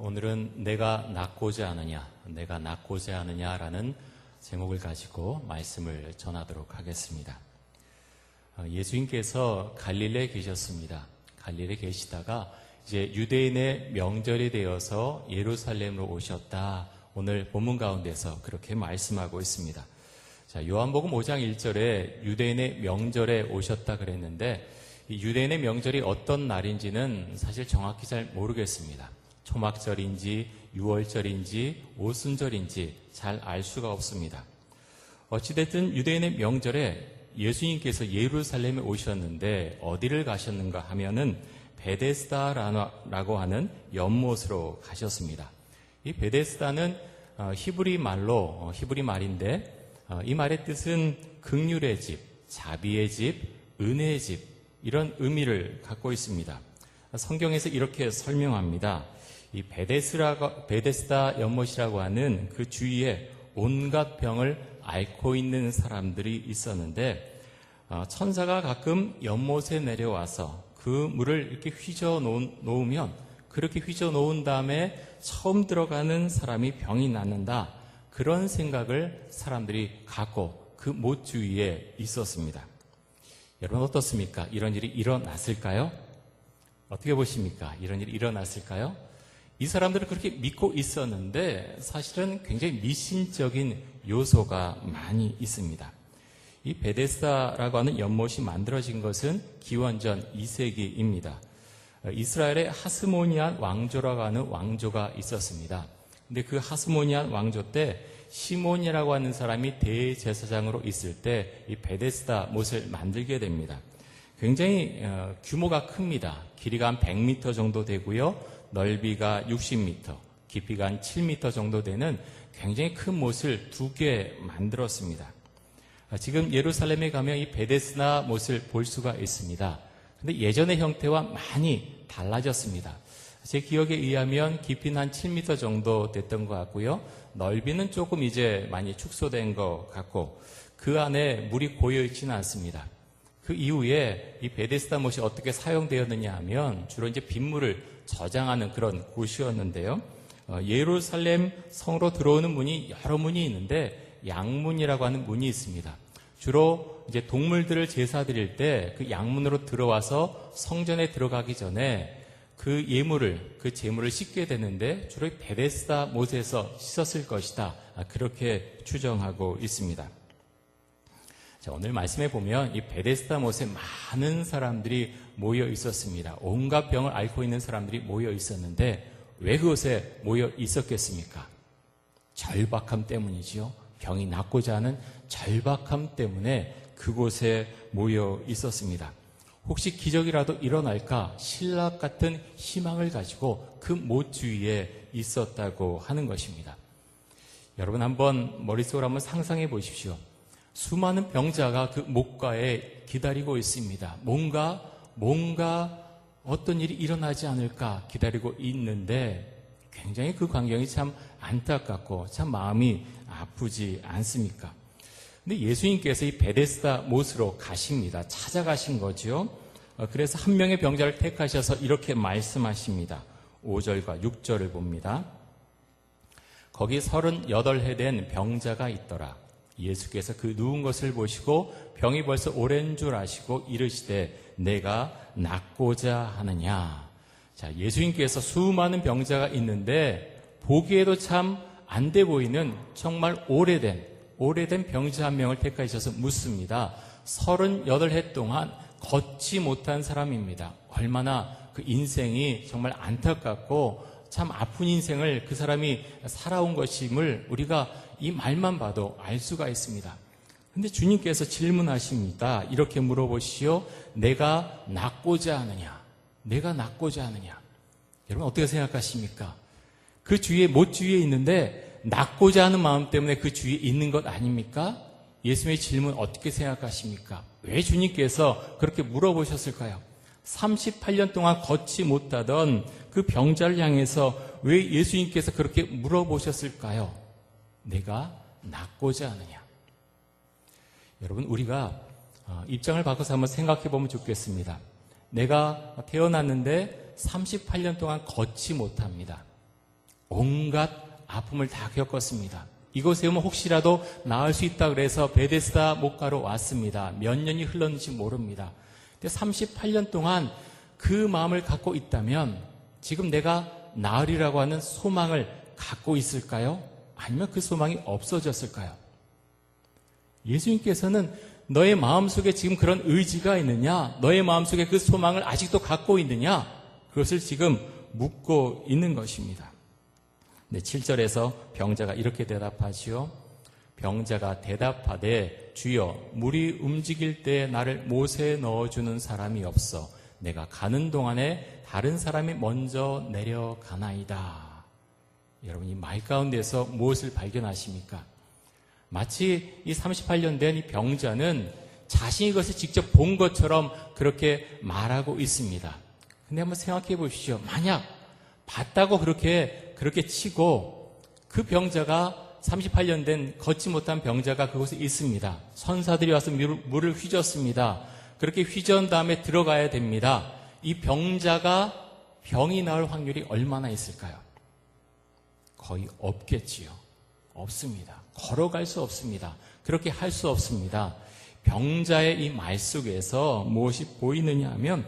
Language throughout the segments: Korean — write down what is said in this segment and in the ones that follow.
오늘은 내가 낫고자 하느냐라는 제목을 가지고 말씀을 전하도록 하겠습니다. 예수님께서 갈릴리에 계셨습니다. 갈릴리에 계시다가 이제 유대인의 명절이 되어서 예루살렘으로 오셨다. 오늘 본문 가운데서 그렇게 말씀하고 있습니다. 자, 요한복음 5장 1절에 유대인의 명절에 오셨다 그랬는데 이 유대인의 명절이 어떤 날인지는 사실 정확히 잘 모르겠습니다. 초막절인지 유월절인지 오순절인지 잘 알 수가 없습니다. 어찌됐든 유대인의 명절에 예수님께서 예루살렘에 오셨는데 어디를 가셨는가 하면은 베데스다라고 하는 연못으로 가셨습니다. 이 베데스다는 히브리 말인데 이 말의 뜻은 긍휼의 집, 자비의 집, 은혜의 집 이런 의미를 갖고 있습니다. 성경에서 이렇게 설명합니다. 이 베데스다 연못이라고 하는 그 주위에 온갖 병을 앓고 있는 사람들이 있었는데 천사가 가끔 연못에 내려와서 그 물을 이렇게 휘저 놓으면 그렇게 휘저 놓은 다음에 처음 들어가는 사람이 병이 낫는다. 그런 생각을 사람들이 갖고 그 못 주위에 있었습니다. 여러분 어떻습니까? 이런 일이 일어났을까요? 어떻게 보십니까? 이런 일이 일어났을까요? 이 사람들은 그렇게 믿고 있었는데 사실은 굉장히 미신적인 요소가 많이 있습니다. 이 베데스다라고 하는 연못이 만들어진 것은 기원전 2세기입니다. 이스라엘의 하스모니안 왕조라고 하는 왕조가 있었습니다. 근데 그 하스모니안 왕조 때 시몬이라고 하는 사람이 대제사장으로 있을 때 이 베데스다 못을 만들게 됩니다. 굉장히 규모가 큽니다. 길이가 한 100m 정도 되고요. 넓이가 60m, 깊이가 한 7m 정도 되는 굉장히 큰 못을 2개 만들었습니다. 지금 예루살렘에 가면 이 베데스다 못을 볼 수가 있습니다. 근데 예전의 형태와 많이 달라졌습니다. 제 기억에 의하면 깊이는 한 7m 정도 됐던 것 같고요. 넓이는 조금 이제 많이 축소된 것 같고 그 안에 물이 고여 있지는 않습니다. 그 이후에 이 베데스다 못이 어떻게 사용되었느냐 하면 주로 이제 빗물을 저장하는 그런 곳이었는데요. 예루살렘 성으로 들어오는 문이 여러 문이 있는데 양문이라고 하는 문이 있습니다. 주로 이제 동물들을 제사 드릴 때 그 양문으로 들어와서 성전에 들어가기 전에 그 그 제물을 씻게 되는데 주로 베데스다 못에서 씻었을 것이다. 그렇게 추정하고 있습니다. 자, 오늘 말씀에 보면 이 베데스다 못에 많은 사람들이 모여 있었습니다. 온갖 병을 앓고 있는 사람들이 모여 있었는데 왜 그곳에 모여 있었겠습니까? 절박함 때문이지요. 병이 낫고자 하는 절박함 때문에 그곳에 모여 있었습니다. 혹시 기적이라도 일어날까 신락 같은 희망을 가지고 그 못 주위에 있었다고 하는 것입니다. 여러분 한번 머릿속으로 한번 상상해 보십시오. 수많은 병자가 그 못가에 기다리고 있습니다. 뭔가 어떤 일이 일어나지 않을까 기다리고 있는데 굉장히 그 광경이 참 안타깝고 참 마음이 아프지 않습니까? 근데 예수님께서 이 베데스다 못으로 가십니다. 찾아가신 거죠. 그래서 한 명의 병자를 택하셔서 이렇게 말씀하십니다. 5절과 6절을 봅니다. 거기 38해 된 병자가 있더라. 예수께서 그 누운 것을 보시고 병이 벌써 오랜 줄 아시고 이르시되 내가 낫고자 하느냐. 자, 예수님께서 수많은 병자가 있는데 보기에도 참 안 돼 보이는 정말 오래된 병자 한 명을 택하셔서 묻습니다. 38해 동안 걷지 못한 사람입니다. 얼마나 그 인생이 정말 안타깝고 참 아픈 인생을 그 사람이 살아온 것임을 우리가 이 말만 봐도 알 수가 있습니다. 근데 주님께서 질문하십니다. 이렇게 물어보시오. 내가 낫고자 하느냐? 내가 낫고자 하느냐? 여러분 어떻게 생각하십니까? 그 주위에 못 주위에 있는데 낫고자 하는 마음 때문에 그 주위에 있는 것 아닙니까? 예수님의 질문 어떻게 생각하십니까? 왜 주님께서 그렇게 물어보셨을까요? 38년 동안 걷지 못하던 그 병자를 향해서 왜 예수님께서 그렇게 물어보셨을까요? 내가 낫고자 하느냐? 여러분 우리가 입장을 바꿔서 한번 생각해 보면 좋겠습니다. 내가 태어났는데 38년 동안 걷지 못합니다. 온갖 아픔을 다 겪었습니다. 이곳에 오면 혹시라도 나을 수 있다 그래서 베데스다 목가로 왔습니다. 몇 년이 흘렀는지 모릅니다. 근데 38년 동안 그 마음을 갖고 있다면 지금 내가 나으리라고 하는 소망을 갖고 있을까요? 아니면 그 소망이 없어졌을까요? 예수님께서는 너의 마음속에 지금 그런 의지가 있느냐? 너의 마음속에 그 소망을 아직도 갖고 있느냐? 그것을 지금 묻고 있는 것입니다. 네, 7절에서 병자가 이렇게 대답하지요. 병자가 대답하되 주여 물이 움직일 때 나를 못에 넣어주는 사람이 없어 내가 가는 동안에 다른 사람이 먼저 내려가나이다. 여러분 이 말 가운데서 무엇을 발견하십니까? 마치 이 38년 된 이 병자는 자신이 이것을 직접 본 것처럼 그렇게 말하고 있습니다. 근데 한번 생각해 보십시오. 만약 봤다고 그렇게 치고 그 병자가 38년 된 걷지 못한 병자가 그곳에 있습니다. 선사들이 와서 물을 휘젓습니다. 그렇게 휘저은 다음에 들어가야 됩니다. 이 병자가 병이 나을 확률이 얼마나 있을까요? 거의 없겠지요. 없습니다. 걸어갈 수 없습니다. 그렇게 할 수 없습니다. 병자의 이 말 속에서 무엇이 보이느냐 하면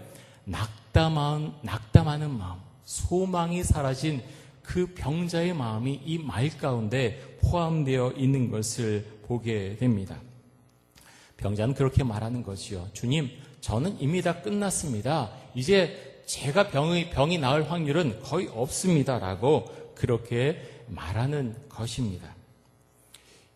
낙담하는 마음, 소망이 사라진 그 병자의 마음이 이 말 가운데 포함되어 있는 것을 보게 됩니다. 병자는 그렇게 말하는 거지요. 주님, 저는 이미 다 끝났습니다. 이제 제가 병이 나을 확률은 거의 없습니다라고 그렇게 말하는 것입니다.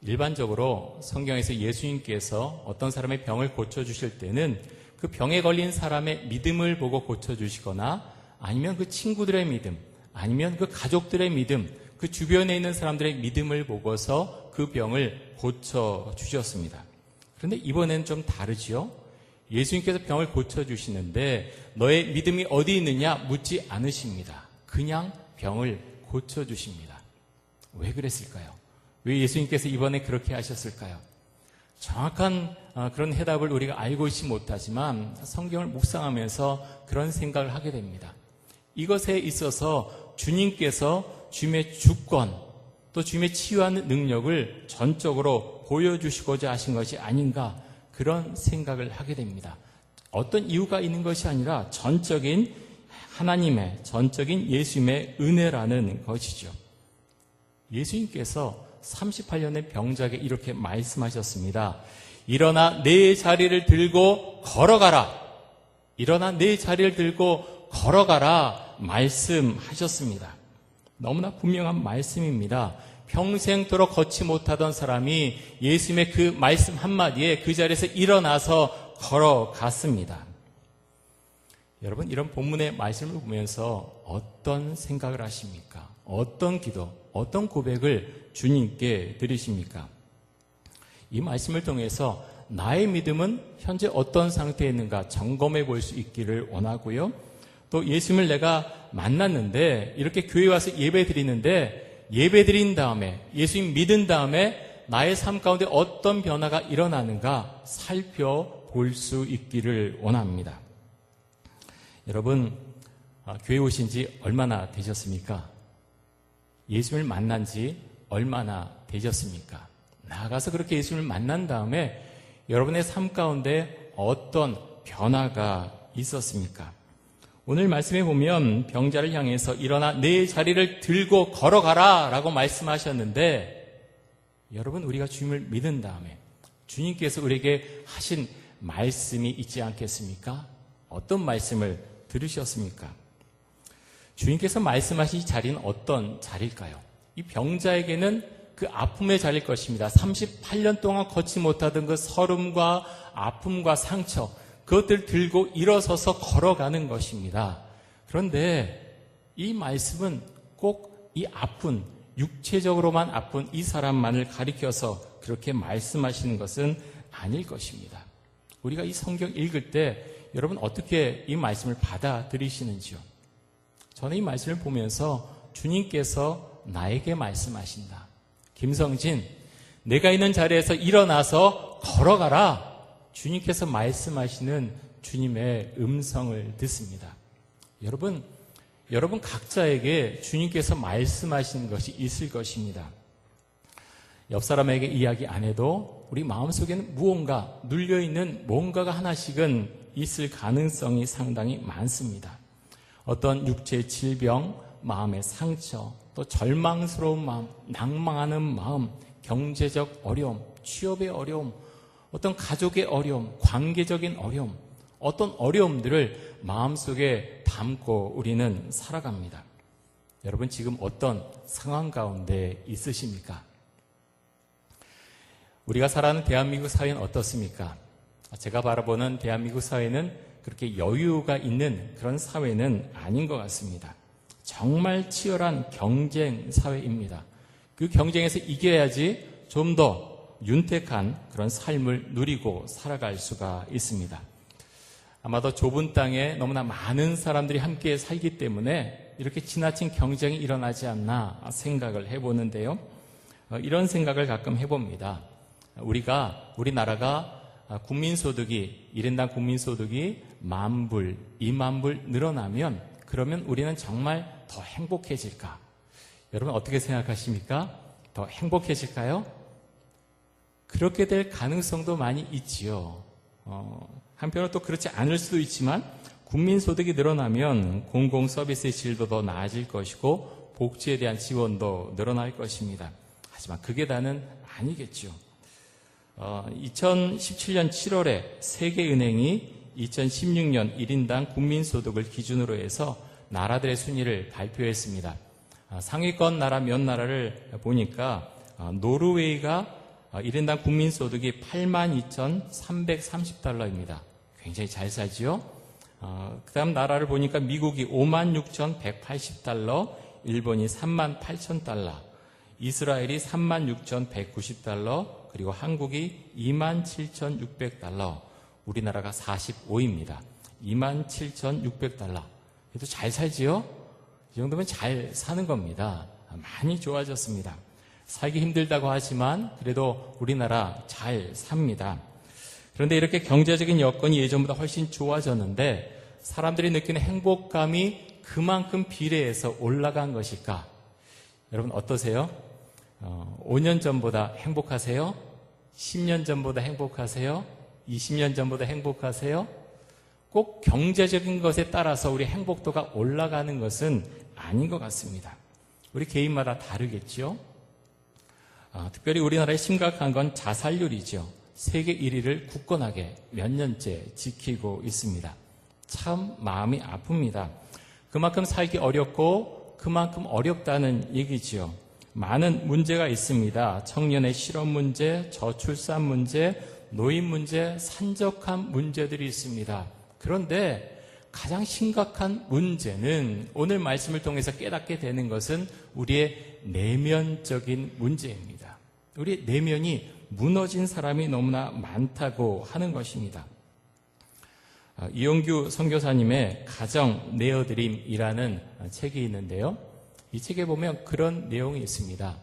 일반적으로 성경에서 예수님께서 어떤 사람의 병을 고쳐주실 때는 그 병에 걸린 사람의 믿음을 보고 고쳐주시거나 아니면 그 친구들의 믿음, 아니면 그 가족들의 믿음, 그 주변에 있는 사람들의 믿음을 보고서 그 병을 고쳐주셨습니다. 그런데 이번엔 좀 다르지요? 예수님께서 병을 고쳐주시는데 너의 믿음이 어디 있느냐 묻지 않으십니다. 그냥 병을 고쳐주십니다. 왜 그랬을까요? 왜 예수님께서 이번에 그렇게 하셨을까요? 정확한 그런 해답을 우리가 알고 있지 못하지만 성경을 묵상하면서 그런 생각을 하게 됩니다. 이것에 있어서 주님께서 주님의 주권 또 주님의 치유하는 능력을 전적으로 보여주시고자 하신 것이 아닌가 그런 생각을 하게 됩니다. 어떤 이유가 있는 것이 아니라 전적인 하나님의 전적인 예수님의 은혜라는 것이죠. 예수님께서 38년의 병자에게 이렇게 말씀하셨습니다. 일어나 내 자리를 들고 걸어가라. 일어나 내 자리를 들고 걸어가라 말씀하셨습니다. 너무나 분명한 말씀입니다. 평생토록 걷지 못하던 사람이 예수님의 그 말씀 한마디에 그 자리에서 일어나서 걸어갔습니다. 여러분, 이런 본문의 말씀을 보면서 어떤 생각을 하십니까? 어떤 기도, 어떤 고백을 주님께 드리십니까? 이 말씀을 통해서 나의 믿음은 현재 어떤 상태에 있는가 점검해 볼 수 있기를 원하고요. 또 예수님을 내가 만났는데 이렇게 교회 와서 예배 드리는데 예배 드린 다음에 예수님 믿은 다음에 나의 삶 가운데 어떤 변화가 일어나는가 살펴볼 수 있기를 원합니다. 여러분, 교회 오신 지 얼마나 되셨습니까? 예수님을 만난 지 얼마나 되셨습니까? 나아가서 그렇게 예수님을 만난 다음에 여러분의 삶 가운데 어떤 변화가 있었습니까? 오늘 말씀에 보면 병자를 향해서 일어나 내 자리를 들고 걸어가라 라고 말씀하셨는데 여러분, 우리가 주님을 믿은 다음에 주님께서 우리에게 하신 말씀이 있지 않겠습니까? 어떤 말씀을 들으셨습니까? 주님께서 말씀하신 자리는 어떤 자리일까요? 이 병자에게는 그 아픔의 자리일 것입니다. 38년 동안 걷지 못하던 그 서름과 아픔과 상처, 그것들 들고 일어서서 걸어가는 것입니다. 그런데 이 말씀은 꼭 이 아픈, 육체적으로만 아픈 이 사람만을 가리켜서 그렇게 말씀하시는 것은 아닐 것입니다. 우리가 이 성경 읽을 때 여러분 어떻게 이 말씀을 받아들이시는지요? 저는 이 말씀을 보면서 주님께서 나에게 말씀하신다. 김성진, 내가 있는 자리에서 일어나서 걸어가라. 주님께서 말씀하시는 주님의 음성을 듣습니다. 여러분, 여러분 각자에게 주님께서 말씀하시는 것이 있을 것입니다. 옆 사람에게 이야기 안 해도 우리 마음속에는 무언가 눌려있는 뭔가가 하나씩은 있을 가능성이 상당히 많습니다. 어떤 육체의 질병, 마음의 상처, 또 절망스러운 마음, 낭망하는 마음, 경제적 어려움, 취업의 어려움, 어떤 가족의 어려움, 관계적인 어려움, 어떤 어려움들을 마음속에 담고 우리는 살아갑니다. 여러분 지금 어떤 상황 가운데 있으십니까? 우리가 살아가는 대한민국 사회는 어떻습니까? 제가 바라보는 대한민국 사회는 그렇게 여유가 있는 그런 사회는 아닌 것 같습니다. 정말 치열한 경쟁 사회입니다. 그 경쟁에서 이겨야지 좀 더 윤택한 그런 삶을 누리고 살아갈 수가 있습니다. 아마도 좁은 땅에 너무나 많은 사람들이 함께 살기 때문에 이렇게 지나친 경쟁이 일어나지 않나 생각을 해보는데요. 이런 생각을 가끔 해봅니다. 우리나라가 국민소득이 1인당 국민소득이 10,000불, 20,000불 늘어나면 그러면 우리는 정말 더 행복해질까? 여러분 어떻게 생각하십니까? 더 행복해질까요? 그렇게 될 가능성도 많이 있지요. 한편으로 또 그렇지 않을 수도 있지만 국민소득이 늘어나면 공공서비스의 질도 더 나아질 것이고 복지에 대한 지원도 늘어날 것입니다. 하지만 그게 다는 아니겠죠. 2017년 7월에 세계은행이 2016년 1인당 국민소득을 기준으로 해서 나라들의 순위를 발표했습니다. 상위권 나라 몇 나라를 보니까 노르웨이가 1인당 국민소득이 82,330달러입니다. 굉장히 잘 살지요? 그 다음 나라를 보니까 미국이 56,180달러, 일본이 38,000달러, 이스라엘이 36,190달러, 그리고 한국이 27,600달러, 우리나라가 45위입니다. 27,600달러. 그래도 잘 살지요? 이 정도면 잘 사는 겁니다. 많이 좋아졌습니다. 살기 힘들다고 하지만 그래도 우리나라 잘 삽니다. 그런데 이렇게 경제적인 여건이 예전보다 훨씬 좋아졌는데 사람들이 느끼는 행복감이 그만큼 비례해서 올라간 것일까? 여러분 어떠세요? 5년 전보다 행복하세요? 10년 전보다 행복하세요? 20년 전보다 행복하세요? 꼭 경제적인 것에 따라서 우리 행복도가 올라가는 것은 아닌 것 같습니다. 우리 개인마다 다르겠죠? 특별히 우리나라에 심각한 건 자살률이죠. 세계 1위를 굳건하게 몇 년째 지키고 있습니다. 참 마음이 아픕니다. 그만큼 살기 어렵고 그만큼 어렵다는 얘기지요. 많은 문제가 있습니다. 청년의 실업 문제, 저출산 문제, 노인 문제, 산적한 문제들이 있습니다. 그런데 가장 심각한 문제는 오늘 말씀을 통해서 깨닫게 되는 것은 우리의 내면적인 문제입니다. 우리 내면이 무너진 사람이 너무나 많다고 하는 것입니다. 이용규 선교사님의 가정 내어드림이라는 책이 있는데요. 이 책에 보면 그런 내용이 있습니다.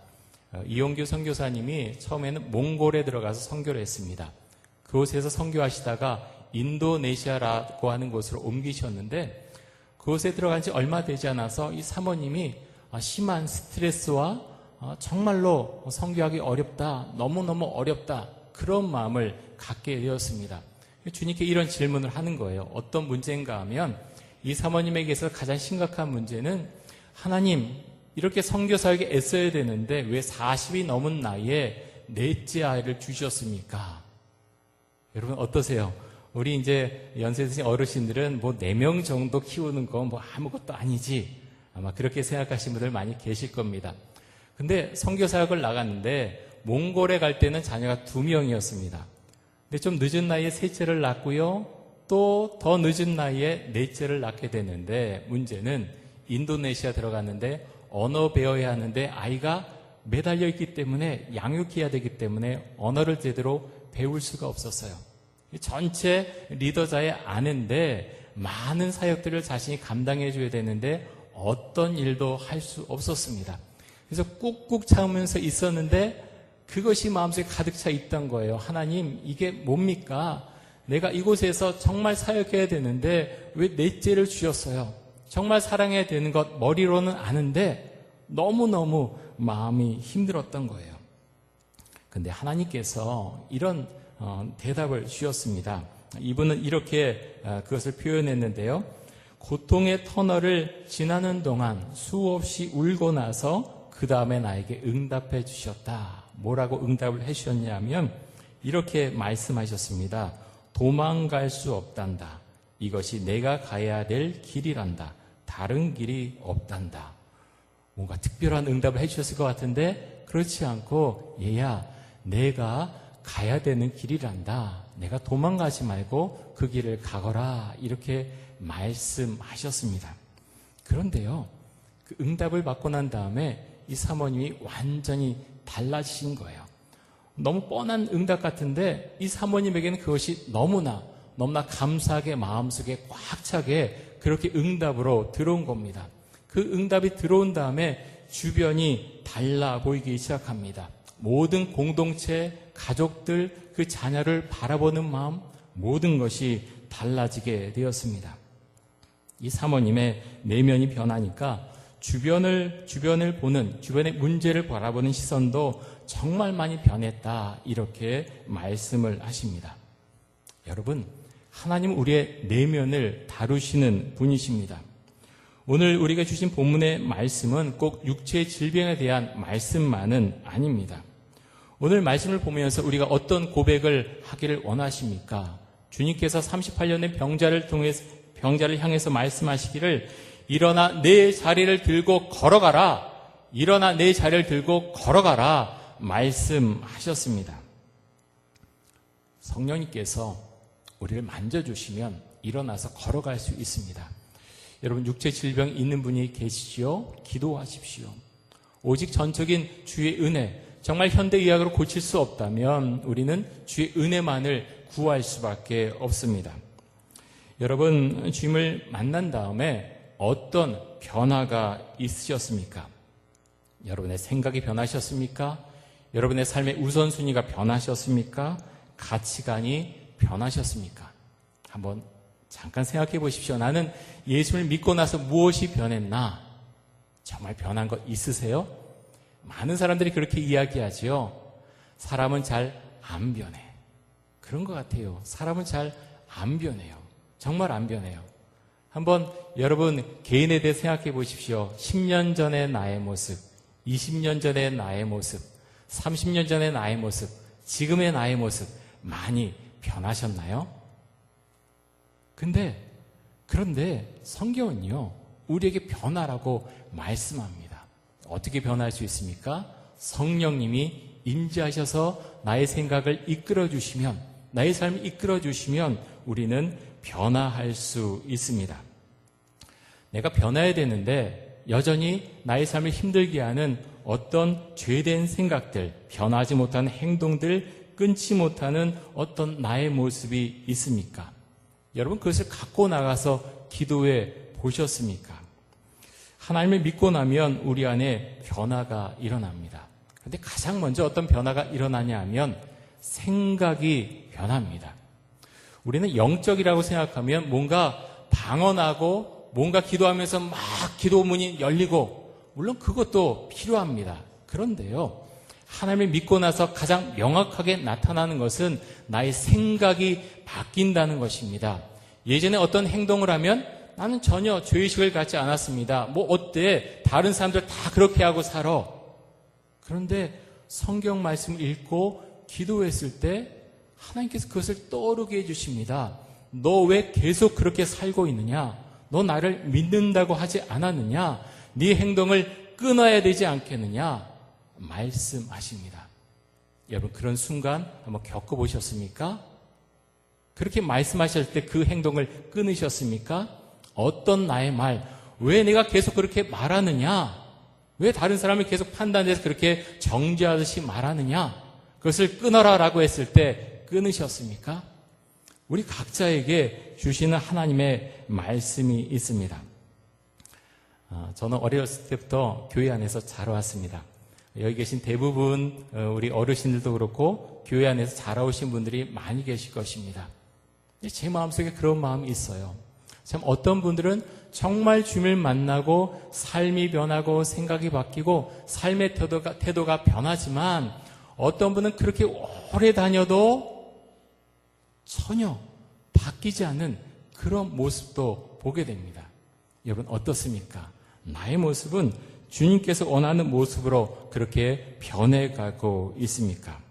이용규 선교사님이 처음에는 몽골에 들어가서 선교를 했습니다. 그곳에서 선교하시다가 인도네시아라고 하는 곳으로 옮기셨는데 그곳에 들어간 지 얼마 되지 않아서 이 사모님이 심한 스트레스와 정말로 선교하기 어렵다, 너무너무 어렵다 그런 마음을 갖게 되었습니다. 주님께 이런 질문을 하는 거예요. 어떤 문제인가 하면 이 사모님에게서 가장 심각한 문제는 하나님 이렇게 선교사에게 애써야 되는데 왜 40이 넘은 나이에 넷째 아이를 주셨습니까? 여러분 어떠세요? 우리 이제 연세 드신 어르신들은 뭐 4명 정도 키우는 거 뭐 아무것도 아니지 아마 그렇게 생각하시는 분들 많이 계실 겁니다. 근데 선교사역을 나갔는데 몽골에 갈 때는 자녀가 2명이었습니다. 근데 좀 늦은 나이에 셋째를 낳고요. 또 더 늦은 나이에 넷째를 낳게 되는데 문제는 인도네시아 들어갔는데 언어 배워야 하는데 아이가 매달려 있기 때문에 양육해야 되기 때문에 언어를 제대로 배울 수가 없었어요. 전체 리더자의 아내인데 많은 사역들을 자신이 감당해 줘야 되는데 어떤 일도 할 수 없었습니다. 그래서 꾹꾹 참으면서 있었는데 그것이 마음속에 가득 차 있던 거예요. 하나님 이게 뭡니까? 내가 이곳에서 정말 사역해야 되는데 왜 넷째를 주셨어요? 정말 사랑해야 되는 것 머리로는 아는데 너무너무 마음이 힘들었던 거예요. 근데 하나님께서 이런 대답을 주셨습니다. 이분은 이렇게 그것을 표현했는데요. 고통의 터널을 지나는 동안 수없이 울고 나서 그 다음에 나에게 응답해 주셨다. 뭐라고 응답을 해 주셨냐면 이렇게 말씀하셨습니다. 도망갈 수 없단다. 이것이 내가 가야 될 길이란다. 다른 길이 없단다. 뭔가 특별한 응답을 해 주셨을 것 같은데 그렇지 않고 얘야 내가 가야 되는 길이란다. 내가 도망가지 말고 그 길을 가거라. 이렇게 말씀하셨습니다. 그런데요. 그 응답을 받고 난 다음에 이 사모님이 완전히 달라지신 거예요. 너무 뻔한 응답 같은데 이 사모님에게는 그것이 너무나 감사하게 마음속에 꽉 차게 그렇게 응답으로 들어온 겁니다. 그 응답이 들어온 다음에 주변이 달라 보이기 시작합니다. 모든 공동체, 가족들, 그 자녀를 바라보는 마음, 모든 것이 달라지게 되었습니다. 이 사모님의 내면이 변하니까 주변을 보는, 주변의 문제를 바라보는 시선도 정말 많이 변했다. 이렇게 말씀을 하십니다. 여러분, 하나님은 우리의 내면을 다루시는 분이십니다. 오늘 우리가 주신 본문의 말씀은 꼭 육체의 질병에 대한 말씀만은 아닙니다. 오늘 말씀을 보면서 우리가 어떤 고백을 하기를 원하십니까? 주님께서 38년의 병자를 향해서 말씀하시기를 일어나 내 자리를 들고 걸어가라. 일어나 내 자리를 들고 걸어가라. 말씀하셨습니다. 성령님께서 우리를 만져주시면 일어나서 걸어갈 수 있습니다. 여러분 육체 질병이 있는 분이 계시지요? 기도하십시오. 오직 전적인 주의 은혜, 정말 현대의학으로 고칠 수 없다면 우리는 주의 은혜만을 구할 수밖에 없습니다. 여러분 주님을 만난 다음에 어떤 변화가 있으셨습니까? 여러분의 생각이 변하셨습니까? 여러분의 삶의 우선순위가 변하셨습니까? 가치관이 변하셨습니까? 한번 잠깐 생각해 보십시오. 나는 예수를 믿고 나서 무엇이 변했나? 정말 변한 것 있으세요? 많은 사람들이 그렇게 이야기하지요. 사람은 잘 안 변해. 그런 것 같아요. 사람은 잘 안 변해요. 정말 안 변해요. 한번 여러분 개인에 대해 생각해 보십시오. 10년 전의 나의 모습, 20년 전의 나의 모습, 30년 전의 나의 모습, 지금의 나의 모습 많이 변하셨나요? 그런데 성경은요, 우리에게 변화라고 말씀합니다. 어떻게 변할 수 있습니까? 성령님이 임재하셔서 나의 생각을 이끌어 주시면, 나의 삶을 이끌어 주시면 우리는 변화할 수 있습니다. 내가 변해야 되는데 여전히 나의 삶을 힘들게 하는 어떤 죄된 생각들, 변하지 못하는 행동들, 끊지 못하는 어떤 나의 모습이 있습니까? 여러분 그것을 갖고 나가서 기도해 보셨습니까? 하나님을 믿고 나면 우리 안에 변화가 일어납니다. 그런데 가장 먼저 어떤 변화가 일어나냐 하면 생각이 변합니다. 우리는 영적이라고 생각하면 뭔가 방언하고 뭔가 기도하면서 막 기도문이 열리고 물론 그것도 필요합니다. 그런데요, 하나님을 믿고 나서 가장 명확하게 나타나는 것은 나의 생각이 바뀐다는 것입니다. 예전에 어떤 행동을 하면 나는 전혀 죄의식을 갖지 않았습니다. 뭐 어때? 다른 사람들 다 그렇게 하고 살아. 그런데 성경 말씀을 읽고 기도했을 때 하나님께서 그것을 떠오르게 해주십니다. 너 왜 계속 그렇게 살고 있느냐? 너 나를 믿는다고 하지 않았느냐? 네 행동을 끊어야 되지 않겠느냐? 말씀하십니다. 여러분 그런 순간 한번 겪어보셨습니까? 그렇게 말씀하실 때 그 행동을 끊으셨습니까? 어떤 나의 말, 왜 내가 계속 그렇게 말하느냐? 왜 다른 사람을 계속 판단해서 그렇게 정죄하듯이 말하느냐? 그것을 끊어라라고 했을 때 끊으셨습니까? 우리 각자에게 주시는 하나님의 말씀이 있습니다. 저는 어렸을 때부터 교회 안에서 자라왔습니다. 여기 계신 대부분 우리 어르신들도 그렇고 교회 안에서 자라오신 분들이 많이 계실 것입니다. 제 마음속에 그런 마음이 있어요. 참 어떤 분들은 정말 주님을 만나고 삶이 변하고 생각이 바뀌고 삶의 태도가 변하지만 어떤 분은 그렇게 오래 다녀도 전혀 바뀌지 않는 그런 모습도 보게 됩니다. 여러분 어떻습니까? 나의 모습은 주님께서 원하는 모습으로 그렇게 변해가고 있습니까?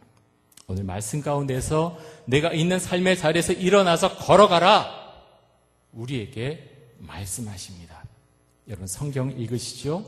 오늘 말씀 가운데서 내가 있는 삶의 자리에서 일어나서 걸어가라, 우리에게 말씀하십니다. 여러분 성경 읽으시죠?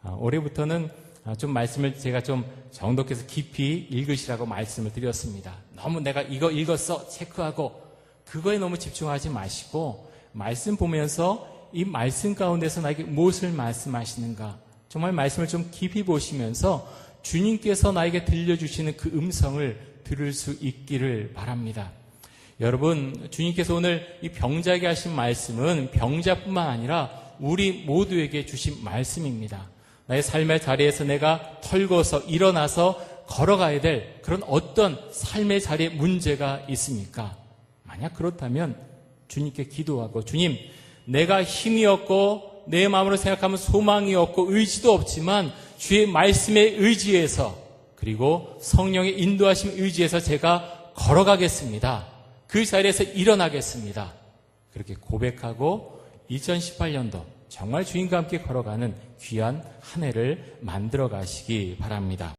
올해부터는 좀 말씀을 제가 좀 정독해서 깊이 읽으시라고 말씀을 드렸습니다. 너무 내가 이거 읽었어 체크하고 그거에 너무 집중하지 마시고 말씀 보면서 이 말씀 가운데서 나에게 무엇을 말씀하시는가, 정말 말씀을 좀 깊이 보시면서 주님께서 나에게 들려주시는 그 음성을 들을 수 있기를 바랍니다. 여러분, 주님께서 오늘 이 병자에게 하신 말씀은 병자뿐만 아니라 우리 모두에게 주신 말씀입니다. 나의 삶의 자리에서 내가 털고서 일어나서 걸어가야 될 그런 어떤 삶의 자리에 문제가 있습니까? 만약 그렇다면 주님께 기도하고, 주님, 내가 힘이 없고 내 마음으로 생각하면 소망이 없고 의지도 없지만 주의 말씀에 의지해서, 그리고 성령의 인도하심 의지해서 제가 걸어가겠습니다. 그 자리에서 일어나겠습니다. 그렇게 고백하고 2018년도 정말 주님과 함께 걸어가는 귀한 한 해를 만들어 가시기 바랍니다.